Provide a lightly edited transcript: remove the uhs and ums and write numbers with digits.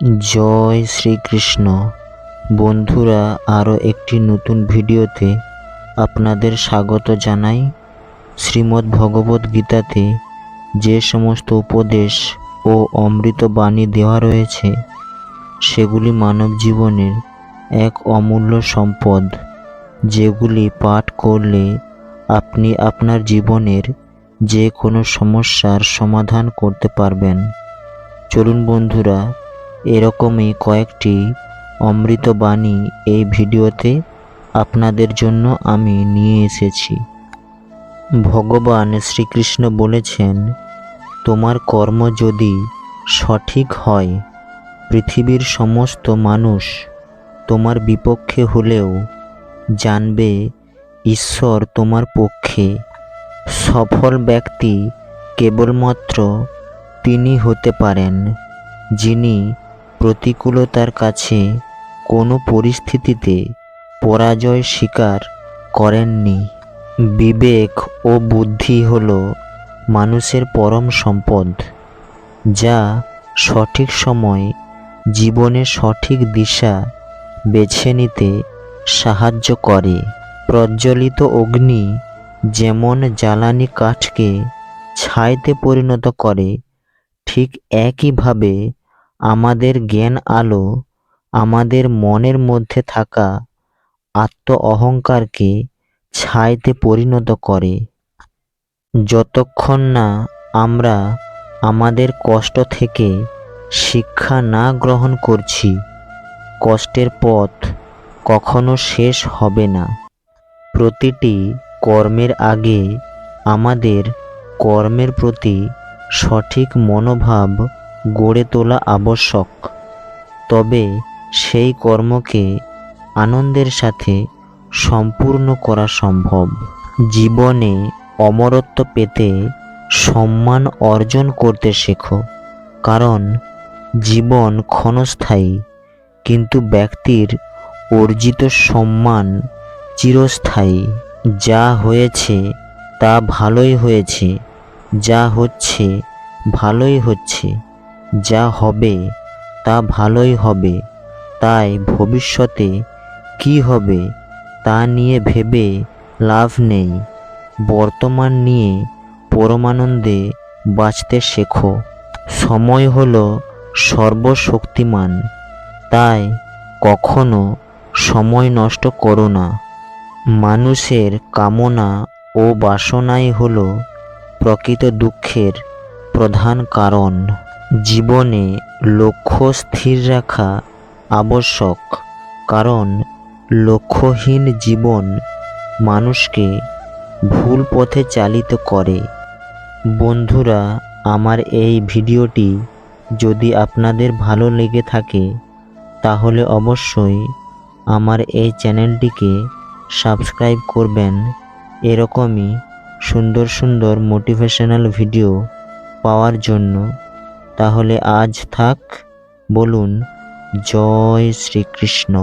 জয় শ্রীকৃষ্ণ। বন্ধুরা, আরও একটি নতুন ভিডিওতে আপনাদের স্বাগত জানাই। শ্রীমদ্ ভগবদ্ গীতাতে যে সমস্ত উপদেশ ও অমৃত বাণী দেওয়া রয়েছে সেগুলি মানব জীবনের এক অমূল্য সম্পদ, যেগুলি পাঠ করলে আপনি আপনার জীবনের যে কোনো সমস্যার সমাধান করতে পারবেন। চলুন বন্ধুরা, এরকমই কয়েকটি অমৃত বাণী এই ভিডিওতে আপনাদের জন্য আমি নিয়ে এসেছি। ভগবান শ্রীকৃষ্ণ বলেছেন, তোমার কর্ম যদি সঠিক হয়, পৃথিবীর সমস্ত মানুষ তোমার বিপক্ষে হলেও জানবে ঈশ্বর তোমার পক্ষে। সফল ব্যক্তি কেবলমাত্র তিনি হতে পারেন যিনি প্রতিকূলতার কাছে কোনো পরিস্থিতিতে পরাজয় স্বীকার করেননি। বিবেক ও বুদ্ধি হল মানুষের পরম সম্পদ, যা সঠিক সময় জীবনে সঠিক দিশা বেছে নিতে সাহায্য করে। প্রজ্বলিত অগ্নি যেমন জ্বালানি কাঠকে ছাইতে পরিণত করে, ঠিক একইভাবে আমাদের জ্ঞান আলো আমাদের মনের মধ্যে থাকা আত্ম অহংকারকে ছাইতে পরিণত করে। যতক্ষণ না আমরা আমাদের কষ্ট থেকে শিক্ষা না গ্রহণ করছি, কষ্টের পথ কখনো শেষ হবে না। প্রতিটি কর্মের আগে আমাদের কর্মের প্রতি সঠিক মনোভাব গড়ে তোলা আবশ্যক, তবে সেই কর্মকে আনন্দের সাথে সম্পূর্ণ করা সম্ভব। জীবনে অমরত্ব পেতে সম্মান অর্জন করতে শেখো, কারণ জীবন ক্ষণস্থায়ী, কিন্তু ব্যক্তির অর্জিত সম্মান চিরস্থায়ী। যা হয়েছে তা ভালোই হয়েছে, যা হচ্ছে ভালোই হচ্ছে, যা হবে তা ভালোই হবে। তাই ভবিষ্যতে কি হবে তা নিয়ে ভেবে লাভ নেই। বর্তমান নিয়ে পরমানন্দে বাঁচতে শেখো। সময় হলো সর্বশক্তিমান, তাই কখনো সময় নষ্ট করো না। মানুষের কামনা ও বাসনাই হলো প্রকৃত দুঃখের প্রধান কারণ। জীবনে লক্ষ্য স্থির রাখা আবশ্যক, কারণ লক্ষ্যহীন জীবন মানুষকে ভুল পথে চালিত করে। বন্ধুরা, আমার এই ভিডিওটি যদি আপনাদের ভালো লেগে থাকে, তাহলে অবশ্যই আমার এই চ্যানেলটিকে সাবস্ক্রাইব করবেন। এরকমই সুন্দর সুন্দর মোটিভেশনাল ভিডিও পাওয়ার জন্য। তাহলে আজ থাক, বলুন জয় শ্রীকৃষ্ণ।